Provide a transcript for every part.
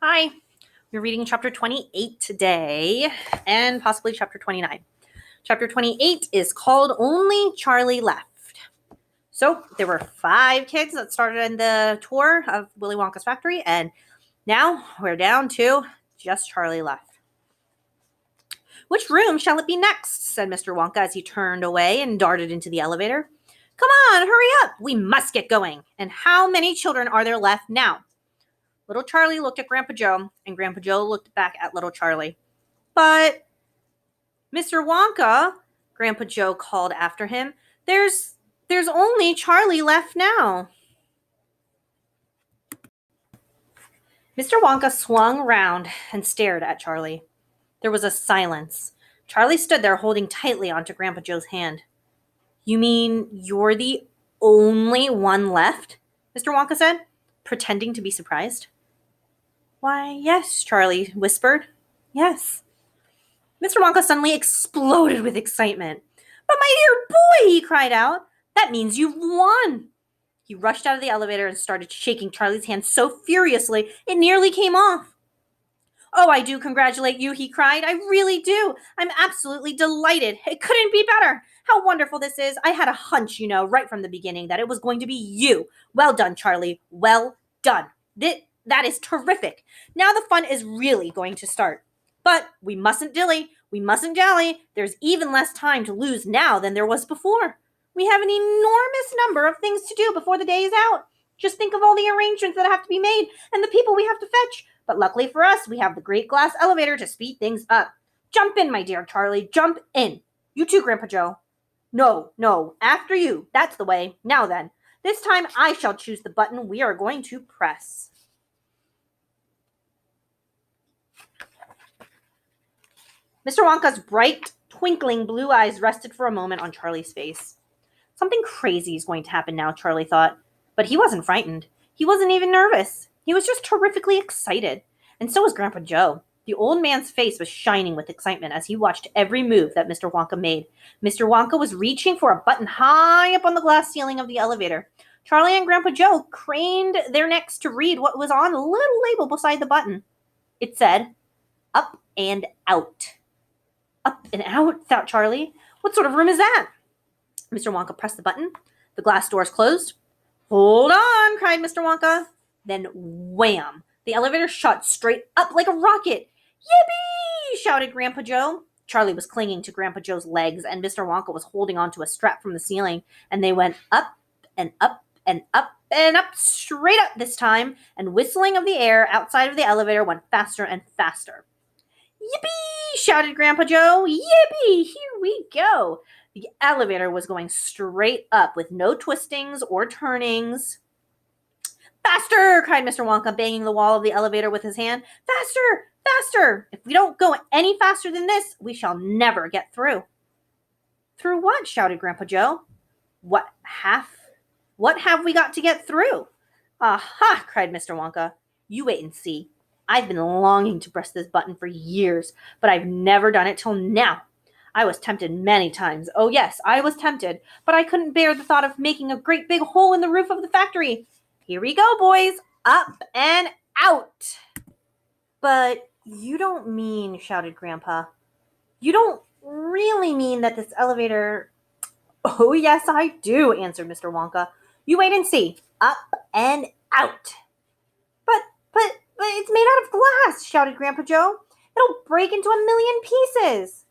Hi, we're reading chapter 28 today and possibly chapter 29. Chapter 28 is called Only Charlie Left. So there were 5 kids that started in the tour of Willy Wonka's factory, and now we're down to just Charlie left. Which room shall it be next? Said Mr. Wonka as he turned away and darted into the elevator. Come on, hurry up. We must get going. And how many children are there left now? Little Charlie looked at Grandpa Joe, and Grandpa Joe looked back at little Charlie. But, Mr. Wonka, Grandpa Joe called after him, there's only Charlie left now. Mr. Wonka swung round and stared at Charlie. There was a silence. Charlie stood there holding tightly onto Grandpa Joe's hand. You mean you're the only one left? Mr. Wonka said, pretending to be surprised. Why, yes, Charlie whispered. Yes. Mr. Wonka suddenly exploded with excitement. But my dear boy, he cried out, that means you've won. He rushed out of the elevator and started shaking Charlie's hand so furiously it nearly came off. Oh, I do congratulate you, he cried. I really do. I'm absolutely delighted. It couldn't be better. How wonderful this is. I had a hunch, right from the beginning that it was going to be you. Well done, Charlie. Well done. That is terrific. Now the fun is really going to start. But we mustn't dilly. We mustn't dally. There's even less time to lose now than there was before. We have an enormous number of things to do before the day is out. Just think of all the arrangements that have to be made and the people we have to fetch. But luckily for us, we have the great glass elevator to speed things up. Jump in, my dear Charlie. Jump in. You too, Grandpa Joe. No. After you. That's the way. Now then. This time I shall choose the button we are going to press. Mr. Wonka's bright, twinkling blue eyes rested for a moment on Charlie's face. Something crazy is going to happen now, Charlie thought. But he wasn't frightened. He wasn't even nervous. He was just terrifically excited. And so was Grandpa Joe. The old man's face was shining with excitement as he watched every move that Mr. Wonka made. Mr. Wonka was reaching for a button high up on the glass ceiling of the elevator. Charlie and Grandpa Joe craned their necks to read what was on a little label beside the button. It said, Up and Out. Up and out, thought Charlie. What sort of room is that? Mr. Wonka pressed the button. The glass doors closed. Hold on, cried Mr. Wonka. Then wham! The elevator shot straight up like a rocket. Yippee! Shouted Grandpa Joe. Charlie was clinging to Grandpa Joe's legs, and Mr. Wonka was holding onto a strap from the ceiling, and they went up and up and up and up, straight up this time, and whistling of the air outside of the elevator went faster and faster. Yippee! Shouted Grandpa Joe. Yippee! Here we go. The elevator was going straight up with no twistings or turnings. Faster! Cried Mr. Wonka, banging the wall of the elevator with his hand. Faster! Faster! If we don't go any faster than this, we shall never get through. Through what? Shouted Grandpa Joe. What have we got to get through? Aha! Cried Mr. Wonka. You wait and see. I've been longing to press this button for years, but I've never done it till now. I was tempted many times. Oh, yes, I was tempted, but I couldn't bear the thought of making a great big hole in the roof of the factory. Here we go, boys. Up and out. But you don't mean, shouted Grandpa. You don't really mean that this elevator... Oh, yes, I do, answered Mr. Wonka. You wait and see. Up and out. But it's made out of glass, shouted Grandpa Joe. It'll break into a million pieces.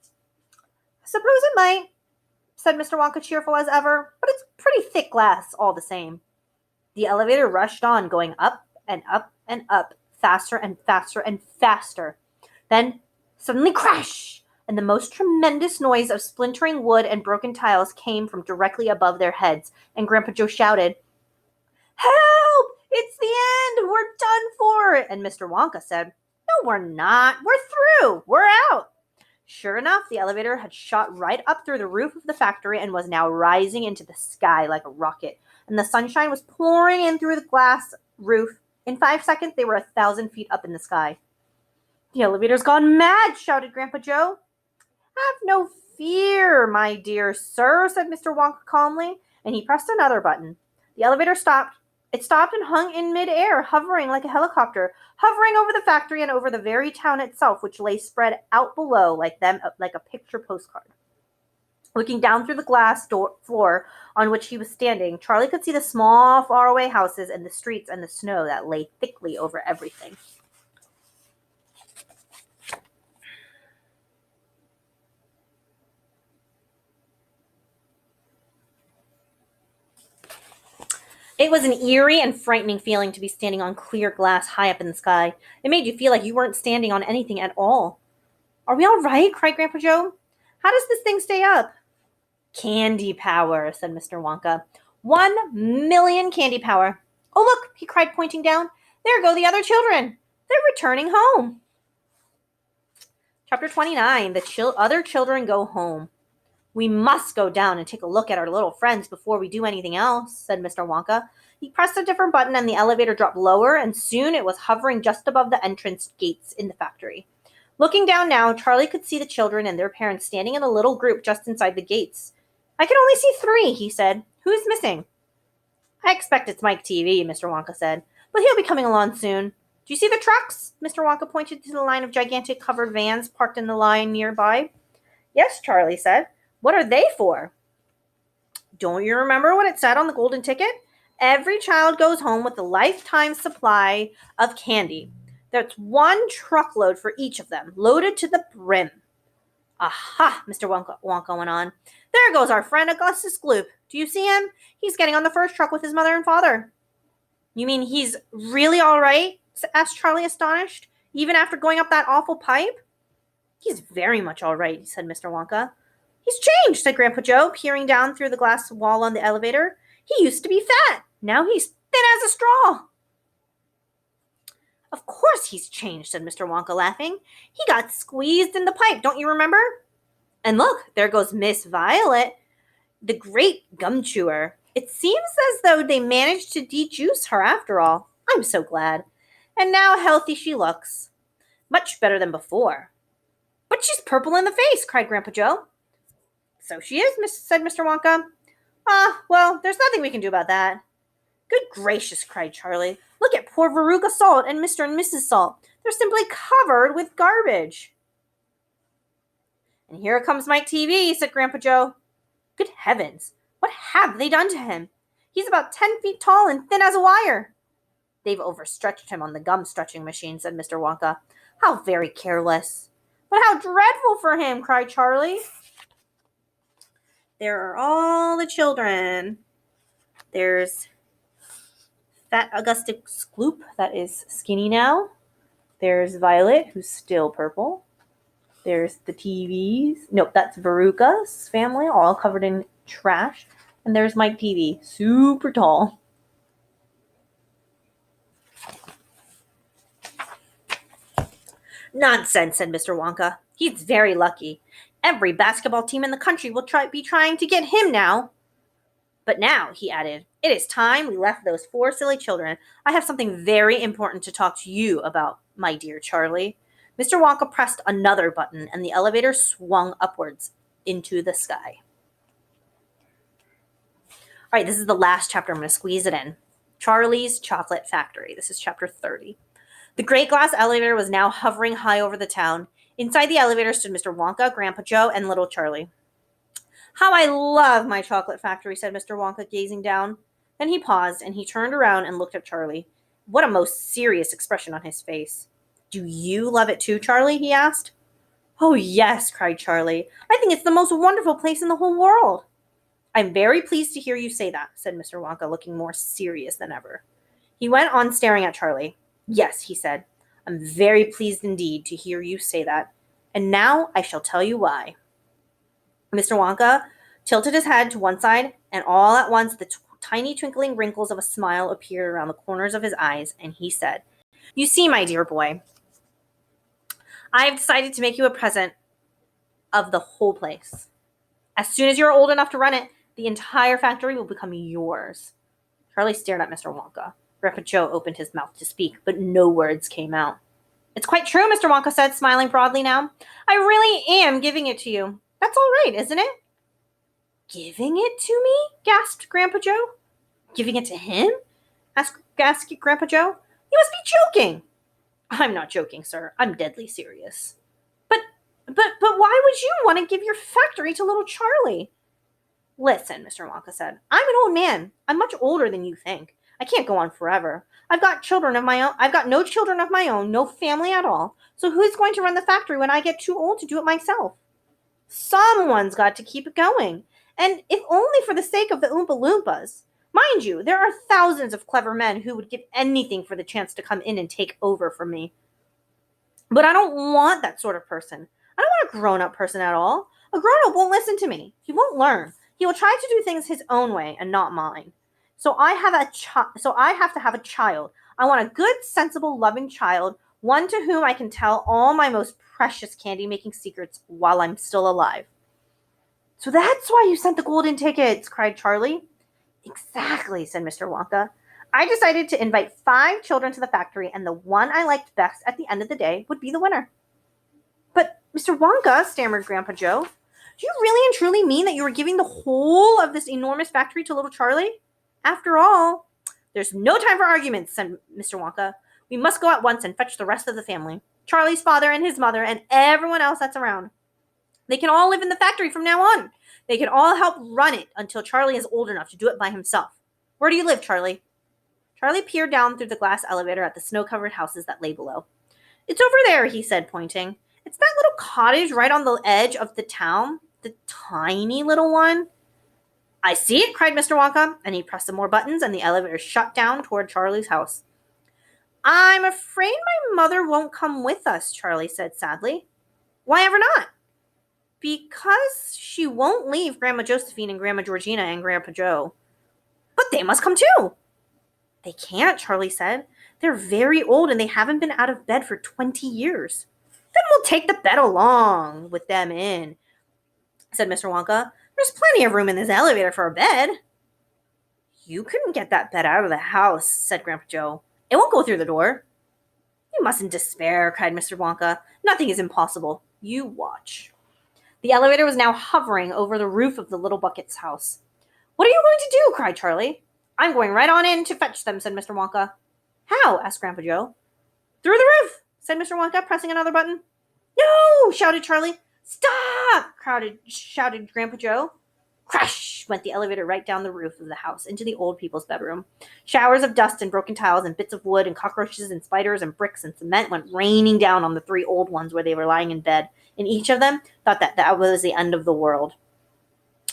Suppose it might, said Mr. Wonka, cheerful as ever, but it's pretty thick glass all the same. The elevator rushed on, going up and up and up, faster and faster and faster. Then, suddenly crash! And the most tremendous noise of splintering wood and broken tiles came from directly above their heads, and Grandpa Joe shouted, Help! It's the end! We're done for! And Mr. Wonka said, No, we're not. We're through. We're out. Sure enough, the elevator had shot right up through the roof of the factory and was now rising into the sky like a rocket. And the sunshine was pouring in through the glass roof. In 5 seconds, they were 1,000 feet up in the sky. The elevator's gone mad, shouted Grandpa Joe. Have no fear, my dear sir, said Mr. Wonka calmly, and he pressed another button. The elevator stopped, It stopped and hung in midair, hovering like a helicopter, hovering over the factory and over the very town itself, which lay spread out below like a picture postcard. Looking down through the glass floor on which he was standing, Charlie could see the small, faraway houses and the streets and the snow that lay thickly over everything. It was an eerie and frightening feeling to be standing on clear glass high up in the sky. It made you feel like you weren't standing on anything at all. "Are we all right?" cried Grandpa Joe. "How does this thing stay up?" "Candy power," said Mr. Wonka. 1,000,000 candy power. "Oh, look," he cried, pointing down. "There go the other children. They're returning home." Chapter 29, The Other Children Go Home. "We must go down and take a look at our little friends before we do anything else," said Mr. Wonka. He pressed a different button and the elevator dropped lower, and soon it was hovering just above the entrance gates in the factory. Looking down now, Charlie could see the children and their parents standing in a little group just inside the gates. "I can only see 3, he said. "Who's missing?" "I expect it's Mike TV, Mr. Wonka said, "but he'll be coming along soon. Do you see the trucks?" Mr. Wonka pointed to the line of gigantic covered vans parked in the line nearby. "Yes," Charlie said. "What are they for?" "Don't you remember what it said on the golden ticket? Every child goes home with a lifetime supply of candy. That's 1 truckload for each of them, loaded to the brim." "Aha," Mr. Wonka went on. "There goes our friend Augustus Gloop. Do you see him? He's getting on the first truck with his mother and father." "You mean he's really all right?" asked Charlie, astonished. "Even after going up that awful pipe?" "He's very much all right," said Mr. Wonka. "He's changed," said Grandpa Joe, peering down through the glass wall on the elevator. "He used to be fat. Now he's thin as a straw." "Of course he's changed," said Mr. Wonka, laughing. "He got squeezed in the pipe, don't you remember? And look, there goes Miss Violet, the great gum chewer. It seems as though they managed to dejuice her after all. I'm so glad. And now healthy she looks. Much better than before." "But she's purple in the face," cried Grandpa Joe. "So she is," said Mr. Wonka. "Ah, well, there's nothing we can do about that." "Good gracious," cried Charlie. "Look at poor Veruca Salt and Mr. and Mrs. Salt. They're simply covered with garbage." "And here comes Mike TV," said Grandpa Joe. "Good heavens, what have they done to him? He's about 10 feet tall and thin as a wire." "They've overstretched him on the gum stretching machine," said Mr. Wonka. "How very careless." "But how dreadful for him," cried Charlie. There are all the children. There's fat Augustus Gloop, that is skinny now. There's Violet, who's still purple. There's the TVs. Nope, that's Veruca's family, all covered in trash. And there's Mike TV, super tall. "Nonsense," said Mr. Wonka. "He's very lucky. Every basketball team in the country will be trying to get him now. But now," he added, "it is time we left those 4 silly children. I have something very important to talk to you about, my dear Charlie." Mr. Wonka pressed another button, and the elevator swung upwards into the sky. All right, this is the last chapter. I'm going to squeeze it in. Charlie's Chocolate Factory. This is chapter 30. The great glass elevator was now hovering high over the town. Inside the elevator stood Mr. Wonka, Grandpa Joe, and little Charlie. "How I love my chocolate factory," said Mr. Wonka, gazing down. Then he paused, and he turned around and looked at Charlie. What a most serious expression on his face. "Do you love it too, Charlie?" he asked. "Oh, yes," cried Charlie. "I think it's the most wonderful place in the whole world." "I'm very pleased to hear you say that," said Mr. Wonka, looking more serious than ever. He went on staring at Charlie. "Yes," he said, "I'm very pleased indeed to hear you say that. And now I shall tell you why." Mr. Wonka tilted his head to one side, and all at once the tiny twinkling wrinkles of a smile appeared around the corners of his eyes, and he said, "You see, my dear boy, I have decided to make you a present of the whole place. As soon as you're old enough to run it, the entire factory will become yours." Charlie stared at Mr. Wonka. Grandpa Joe opened his mouth to speak, but no words came out. "It's quite true," Mr. Wonka said, smiling broadly now. "I really am giving it to you. That's all right, isn't it?" "Giving it to me?" gasped Grandpa Joe. "Giving it to him? asked Grandpa Joe. You must be joking. I'm not joking, sir. I'm deadly serious. But, but why would you want to give your factory to little Charlie? Listen, Mr. Wonka said. I'm an old man. I'm much older than you think. I can't go on forever. I've got children of my own. I've got no children of my own, no family at all. So who's going to run the factory when I get too old to do it myself? Someone's got to keep it going. And if only for the sake of the Oompa Loompas. Mind you, there are thousands of clever men who would give anything for the chance to come in and take over for me. But I don't want that sort of person. I don't want a grown-up person at all. A grown-up won't listen to me. He won't learn. He will try to do things his own way and not mine. So I have to have a child. I want a good, sensible, loving child, one to whom I can tell all my most precious candy-making secrets while I'm still alive. So that's why you sent the golden tickets, cried Charlie. Exactly, said Mr. Wonka. I decided to invite 5 children to the factory, and the one I liked best at the end of the day would be the winner. But, Mr. Wonka, stammered Grandpa Joe, do you really and truly mean that you were giving the whole of this enormous factory to little Charlie? After all, there's no time for arguments, said Mr. Wonka. We must go at once and fetch the rest of the family. Charlie's father and his mother and everyone else that's around. They can all live in the factory from now on. They can all help run it until Charlie is old enough to do it by himself. Where do you live, Charlie? Charlie peered down through the glass elevator at the snow-covered houses that lay below. It's over there, he said, pointing. It's that little cottage right on the edge of the town. The tiny little one. I see it, cried Mr. Wonka, and he pressed some more buttons, and the elevator shut down toward Charlie's house. I'm afraid my mother won't come with us, Charlie said sadly. Why ever not? Because she won't leave Grandma Josephine and Grandma Georgina and Grandpa Joe. But they must come too. They can't, Charlie said. They're very old and they haven't been out of bed for 20 years. Then we'll take the bed along with them in, said Mr. Wonka. There's plenty of room in this elevator for a bed. You couldn't get that bed out of the house, said Grandpa Joe. It won't go through the door. You mustn't despair, cried Mr. Wonka. Nothing is impossible. You watch. The elevator was now hovering over the roof of the little Bucket's house. What are you going to do? Cried Charlie. I'm going right on in to fetch them, said Mr. Wonka. How? Asked Grandpa Joe. Through the roof, said Mr. Wonka, pressing another button. No, shouted Charlie. Stop! Shouted Grandpa Joe. Crash went the elevator right down the roof of the house into the old people's bedroom. Showers of dust and broken tiles and bits of wood and cockroaches and spiders and bricks and cement went raining down on the 3 old ones where they were lying in bed, and each of them thought that was the end of the world.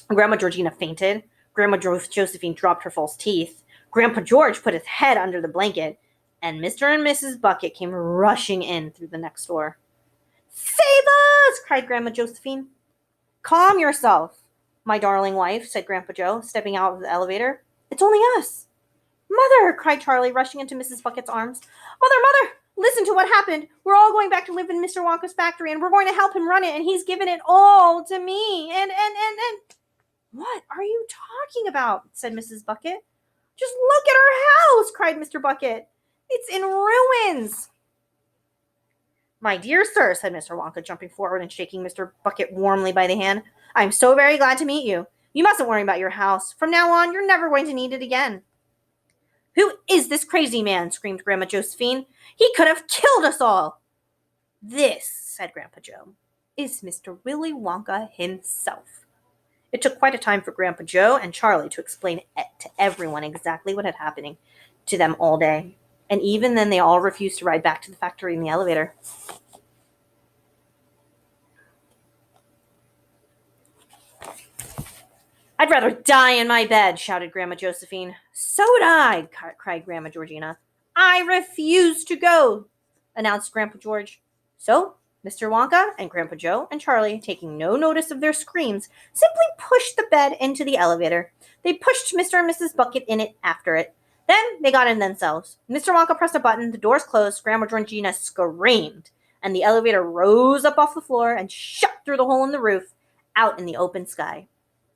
Grandma Georgina fainted. Grandma Josephine dropped her false teeth. Grandpa George put his head under the blanket, and Mr. and Mrs. Bucket came rushing in through the next door. Save us! Cried Grandma Josephine. Calm yourself, my darling wife, said Grandpa Joe, stepping out of the elevator. It's only us. Mother, cried Charlie, rushing into Mrs. Bucket's arms. Mother, listen to what happened. We're all going back to live in Mr. Wonka's factory, and we're going to help him run it, and he's given it all to me. And. What are you talking about? Said Mrs. Bucket. Just look at our house, cried Mr. Bucket. It's in ruins. My dear sir, said Mr. Wonka, jumping forward and shaking Mr. Bucket warmly by the hand, I'm so very glad to meet you. You mustn't worry about your house. From now on, you're never going to need it again. Who is this crazy man? Screamed Grandma Josephine. He could have killed us all. This, said Grandpa Joe, is Mr. Willy Wonka himself. It took quite a time for Grandpa Joe and Charlie to explain to everyone exactly what had happened to them all day. And even then, they all refused to ride back to the factory in the elevator. I'd rather die in my bed, shouted Grandma Josephine. So would I, cried Grandma Georgina. I refuse to go, announced Grandpa George. So, Mr. Wonka and Grandpa Joe and Charlie, taking no notice of their screams, simply pushed the bed into the elevator. They pushed Mr. and Mrs. Bucket in it after it. Then they got in themselves. Mr. Wonka pressed a button, the doors closed, Grandma Georgina screamed, and the elevator rose up off the floor and shot through the hole in the roof, out in the open sky.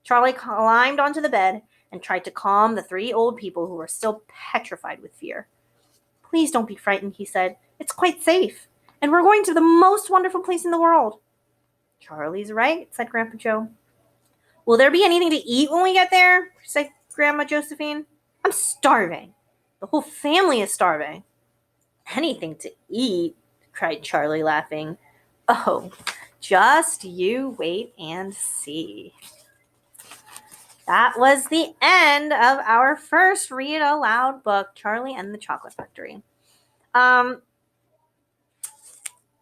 Charlie climbed onto the bed and tried to calm the 3 old people who were still petrified with fear. Please don't be frightened, he said. It's quite safe. And we're going to the most wonderful place in the world. Charlie's right, said Grandpa Joe. Will there be anything to eat when we get there? Said Grandma Josephine. I'm starving. The whole family is starving. Anything to eat, cried Charlie, laughing. Oh, just you wait and see. That was the end of our first read aloud book, Charlie and the Chocolate Factory.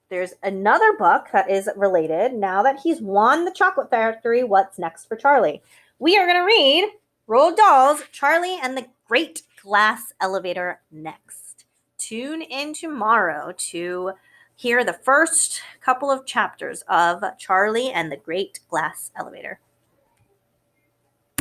There's another book that is related. Now that he's won the Chocolate Factory, what's next for Charlie? We are going to read Roald Dahl's Charlie and the Great Glass Elevator next. Tune in tomorrow to hear the first couple of chapters of Charlie and the Great Glass Elevator.